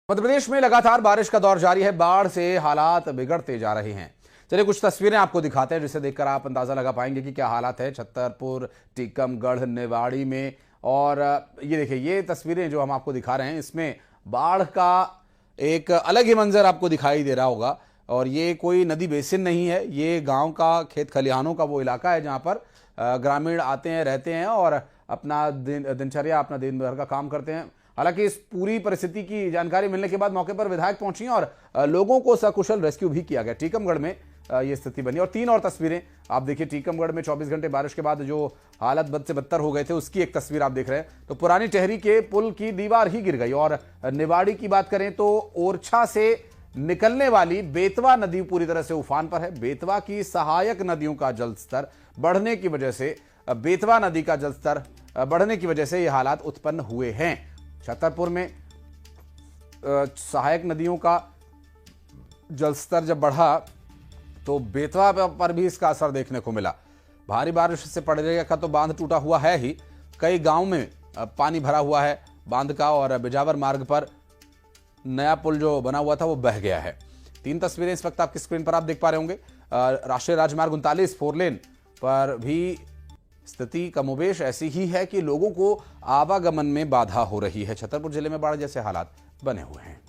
मध्य प्रदेश में लगातार बारिश का दौर जारी है। बाढ़ से हालात बिगड़ते जा रहे हैं। चलिए कुछ तस्वीरें आपको दिखाते हैं जिसे देखकर आप अंदाजा लगा पाएंगे कि क्या हालात है छतरपुर, टीकमगढ़, निवाड़ी में। और ये देखिए, ये तस्वीरें जो हम आपको दिखा रहे हैं इसमें बाढ़ का एक अलग ही मंजर आपको दिखाई दे रहा होगा। और ये कोई नदी बेसिन नहीं है, ये गांव का खेत खलिहानों का वो इलाका है जहां पर ग्रामीण आते हैं, रहते हैं और अपना दिनचर्या, अपना दिन भर का काम करते हैं। हालांकि इस पूरी परिस्थिति की जानकारी मिलने के बाद मौके पर विधायक पहुंची और लोगों को सकुशल रेस्क्यू भी किया गया। टीकमगढ़ में ये स्थिति बनी। और तीन और तस्वीरें आप देखिए। टीकमगढ़ में 24 घंटे बारिश के बाद जो हालत बद से बदतर हो गए थे उसकी एक तस्वीर आप देख रहे हैं। तो पुरानी टहरी के पुल की दीवार ही गिर गई। और निवाड़ी की बात करें तो ओरछा से निकलने वाली बेतवा नदी पूरी तरह से उफान पर है। बेतवा की सहायक नदियों का जलस्तर बढ़ने की वजह से बेतवा नदी का जलस्तर बढ़ने की वजह से ये हालात उत्पन्न हुए हैं। छतरपुर में सहायक नदियों का जलस्तर जब बढ़ा तो बेतवा पर भी इसका असर देखने को मिला। भारी बारिश से पड़ेगा का तो बांध टूटा हुआ है ही, कई गांव में पानी भरा हुआ है बांध का। और बिजावर मार्ग पर नया पुल जो बना हुआ था वो बह गया है। तीन तस्वीरें इस वक्त आपकी स्क्रीन पर आप देख पा रहे होंगे। राष्ट्रीय राजमार्ग 39 4 लेन पर भी स्थिति कमोबेश ऐसी ही है कि लोगों को आवागमन में बाधा हो रही है। छतरपुर जिले में बाढ़ जैसे हालात बने हुए हैं।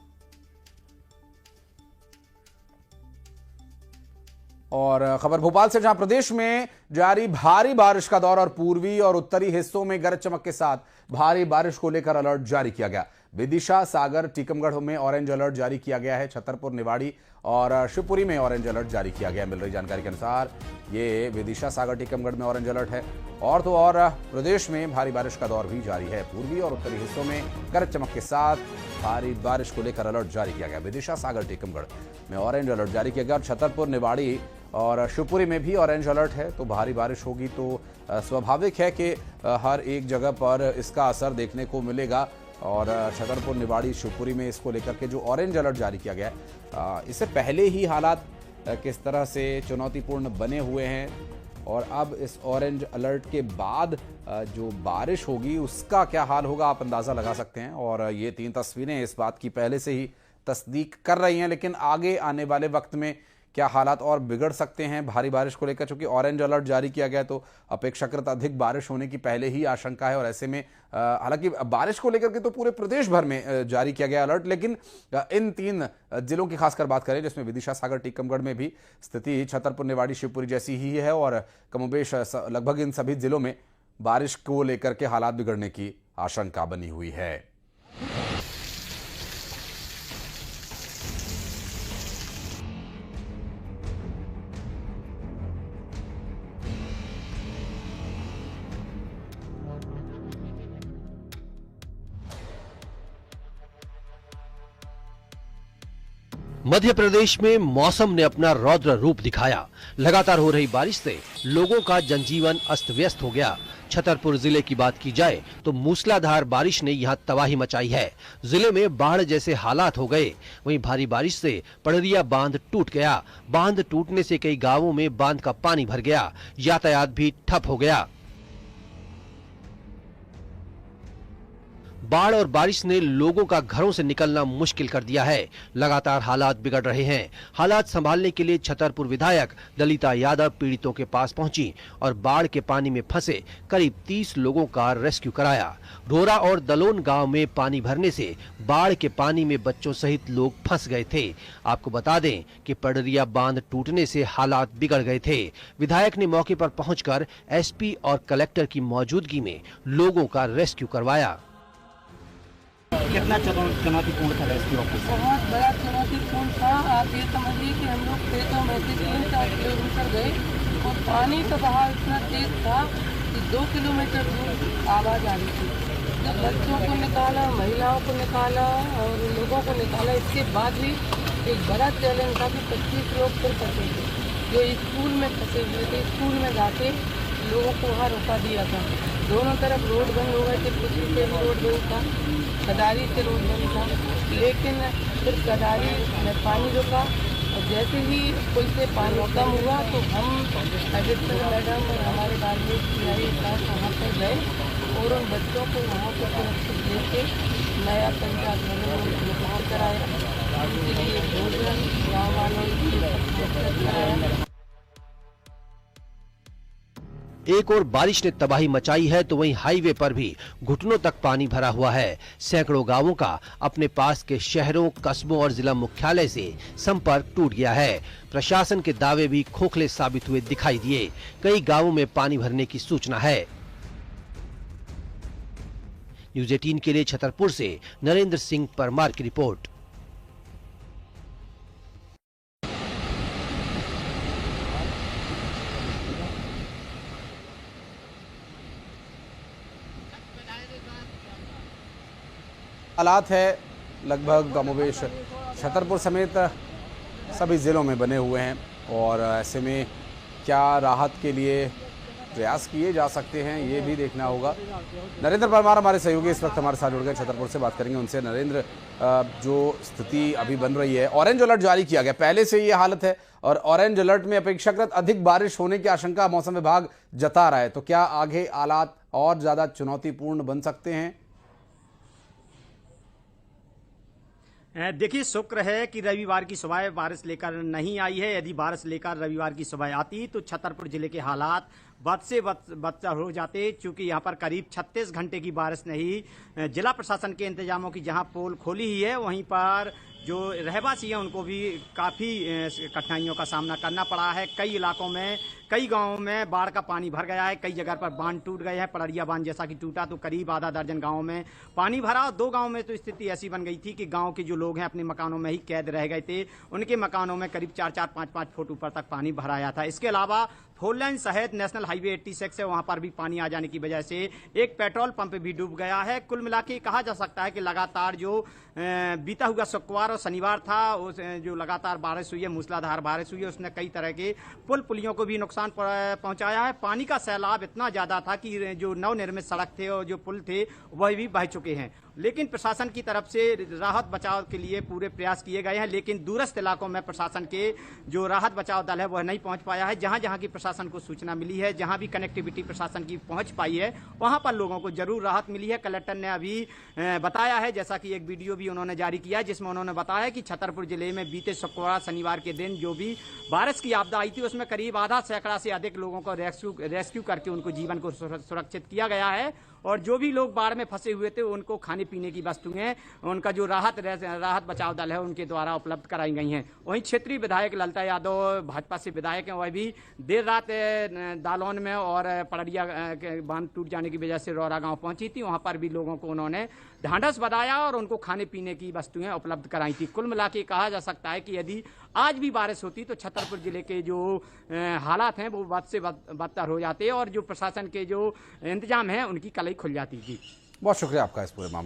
और खबर भोपाल से, जहां प्रदेश में जारी भारी बारिश का दौर और पूर्वी और उत्तरी हिस्सों में गरज चमक के साथ भारी बारिश को लेकर अलर्ट जारी किया गया। विदिशा, सागर, टीकमगढ़ में ऑरेंज अलर्ट जारी किया गया है। छतरपुर, निवाड़ी और शिवपुरी में ऑरेंज अलर्ट जारी किया गया है। मिल रही जानकारी के अनुसार ये विदिशा, सागर, टीकमगढ़ में ऑरेंज अलर्ट है। और तो और प्रदेश में भारी बारिश का दौर भी जारी है। पूर्वी और उत्तरी हिस्सों में गरज चमक के साथ भारी बारिश को लेकर अलर्ट जारी किया गया। विदिशा, सागर, टीकमगढ़ में ऑरेंज अलर्ट जारी किया गया। और छतरपुर, निवाड़ी और शिवपुरी में भी ऑरेंज अलर्ट है। तो भारी बारिश होगी तो स्वाभाविक है कि हर एक जगह पर इसका असर देखने को मिलेगा। और छतरपुर, निवाड़ी, शिवपुरी में इसको लेकर के जो ऑरेंज अलर्ट जारी किया गया है, इससे पहले ही हालात किस तरह से चुनौतीपूर्ण बने हुए हैं और अब इस ऑरेंज अलर्ट के बाद जो बारिश होगी उसका क्या हाल होगा आप अंदाज़ा लगा सकते हैं। और ये तीन तस्वीरें इस बात की पहले से ही तस्दीक कर रही हैं, लेकिन आगे आने वाले वक्त में क्या हालात और बिगड़ सकते हैं भारी बारिश को लेकर। चूंकि ऑरेंज अलर्ट जारी किया गया तो अपेक्षाकृत अधिक बारिश होने की पहले ही आशंका है। और ऐसे में हालांकि बारिश को लेकर के तो पूरे प्रदेश भर में जारी किया गया अलर्ट, लेकिन इन तीन जिलों की खासकर बात करें जिसमें विदिशा, सागर, टीकमगढ़ में भी स्थिति छतरपुर, निवाड़ी, शिवपुरी जैसी ही है। और कमोबेश लगभग इन सभी जिलों में बारिश को लेकर के हालात बिगड़ने की आशंका बनी हुई है। मध्य प्रदेश में मौसम ने अपना रौद्र रूप दिखाया। लगातार हो रही बारिश से लोगों का जनजीवन अस्त व्यस्त हो गया। छतरपुर जिले की बात की जाए तो मूसलाधार बारिश ने यहां तबाही मचाई है। जिले में बाढ़ जैसे हालात हो गए। वहीं भारी बारिश से पड़रिया बांध टूट गया। बांध टूटने से कई गांवों में बांध का पानी भर गया। यातायात भी ठप हो गया। बाढ़ और बारिश ने लोगों का घरों से निकलना मुश्किल कर दिया है। लगातार हालात बिगड़ रहे हैं। हालात संभालने के लिए छतरपुर विधायक ललिता यादव पीड़ितों के पास पहुंची और बाढ़ के पानी में फंसे करीब 30 लोगों का रेस्क्यू कराया। रोरा और दलोन गांव में पानी भरने से बाढ़ के पानी में बच्चों सहित लोग फंस गए थे। आपको बता दें कि पड़रिया बांध टूटने से हालात बिगड़ गए थे। विधायक ने मौके पर पहुंचकर एसपी और कलेक्टर की मौजूदगी में लोगों का रेस्क्यू करवाया। कितना चुनौतीपूर्ण था रेस्क्यू ऑपरेशन? बहुत बड़ा चुनौतीपूर्ण था। आप ये समझिए कि हम लोग खेतों में से 3-4 किलोमीटर गए और पानी का बहाव इतना तेज था कि 2 किलोमीटर दूर आवाज़ आ रही थी। जब बच्चों को निकाला, महिलाओं को निकाला और लोगों को निकाला, इसके बाद भी एक बड़ा चैलेंज था कि 25 लोग फिर फंसे थे जो स्कूल में फंसे हुए थे। स्कूल में जाके लोगों को वहाँ रोका दिया था। दोनों तरफ रोड बंद हो गए थे। कुछ से भी रोड बंद था, कदारी से रोड बंद था, लेकिन फिर कदारी में पानी रुका और जैसे ही पुल से पानी कम हुआ तो हम एडिशनल मैडम और हमारे बारहवीं PI साथ वहाँ पर गए और उन बच्चों को वहाँ पर सुरक्षित लेके नया पंचायत भवन वहाँ लेकर आया, उनके लिए भोजन गाँव वालों ने कराया। एक और बारिश ने तबाही मचाई है तो वहीं हाईवे पर भी घुटनों तक पानी भरा हुआ है। सैकड़ों गांवों का अपने पास के शहरों, कस्बों और जिला मुख्यालय से संपर्क टूट गया है। प्रशासन के दावे भी खोखले साबित हुए दिखाई दिए। कई गांवों में पानी भरने की सूचना है। न्यूज़ 18 के लिए छतरपुर से नरेंद्र सिंह परमार की रिपोर्ट। हालात है लगभग कमोबेश छतरपुर समेत सभी ज़िलों में बने हुए हैं और ऐसे में क्या राहत के लिए प्रयास किए जा सकते हैं ये भी देखना होगा। नरेंद्र परमार हमारे सहयोगी इस वक्त हमारे साथ जुड़ गए, छतरपुर से बात करेंगे उनसे। नरेंद्र, जो स्थिति अभी बन रही है, ऑरेंज अलर्ट जारी किया गया, पहले से ये हालत है और ऑरेंज अलर्ट में अपेक्षाकृत अधिक बारिश होने की आशंका मौसम विभाग जता रहा है, तो क्या आगे हालात और ज़्यादा चुनौतीपूर्ण बन सकते हैं? देखिए, शुक्र है कि रविवार की सुबह बारिश लेकर नहीं आई है। यदि बारिश लेकर रविवार की सुबह आती तो छतरपुर जिले के हालात बद से बदतर हो जाते, क्योंकि यहाँ पर करीब 36 घंटे की बारिश नहीं। जिला प्रशासन के इंतजामों की जहाँ पोल खोली ही है, वहीं पर जो रहवासी हैं उनको भी काफ़ी कठिनाइयों का सामना करना पड़ा है। कई इलाकों में, कई गांवों में बाढ़ का पानी भर गया है। कई जगह पर बांध टूट गए हैं। पड़रिया बांध जैसा कि टूटा तो करीब आधा दर्जन गांवों में पानी भरा और 2 गांवों में तो स्थिति ऐसी बन गई थी कि गांव के जो लोग हैं अपने मकानों में ही कैद रह गए थे। उनके मकानों में करीब 4-4, 5-5 फुट ऊपर तक पानी भर आया था। इसके अलावा 4 लेन सहित नेशनल हाईवे 86 है, वहां पर भी पानी आ जाने की वजह से एक पेट्रोल पंप भी डूब गया है। कुल मिला के कहा जा सकता है कि लगातार जो बीता हुआ शुक्रवार और शनिवार था, उस जो लगातार बारिश हुई है, मूसलाधार बारिश हुई है, उसने कई तरह के पुल पुलियों को भी नुकसान पहुंचाया है। पानी का सैलाब इतना ज्यादा था कि जो नवनिर्मित सड़क थे और जो पुल थे वह भी बह चुके हैं। लेकिन प्रशासन की तरफ से राहत बचाव के लिए पूरे प्रयास किए गए हैं, लेकिन दूरस्थ इलाकों में प्रशासन के जो राहत बचाव दल है वह नहीं पहुंच पाया है। जहां जहां की प्रशासन को सूचना मिली है, जहां भी कनेक्टिविटी प्रशासन की पहुंच पाई है, वहां पर लोगों को जरूर राहत मिली है। कलेक्टर ने अभी बताया है, जैसा कि एक वीडियो भी उन्होंने जारी किया, जिसमें उन्होंने बताया कि छतरपुर जिले में बीते शुक्रवार शनिवार के दिन जो भी बारिश की आपदा आई थी, उसमें करीब आधा सैकड़ा से अधिक लोगों को रेस्क्यू करके उनको जीवन को सुरक्षित किया गया है। और जो भी लोग बाढ़ में फंसे हुए थे उनको खाने पीने की वस्तुएं, उनका जो राहत बचाव दल है उनके द्वारा उपलब्ध कराई गई हैं। वहीं क्षेत्रीय विधायक ललिता यादव भाजपा से विधायक हैं, वह भी देर रात दालौन में और पड़रिया के बांध टूट जाने की वजह से रौरा गांव पहुंची थी। वहां पर भी लोगों को उन्होंने ढांढस बंधाया और उनको खाने पीने की वस्तुएं उपलब्ध कराई थी। कुल मिला के कहा जा सकता है कि यदि आज भी बारिश होती तो छतरपुर जिले के जो हालात हैं वो बद से बदतर हो जाते और जो प्रशासन के जो इंतजाम है उनकी कलई खुल जाती। जी, बहुत शुक्रिया आपका इस पूरे मामले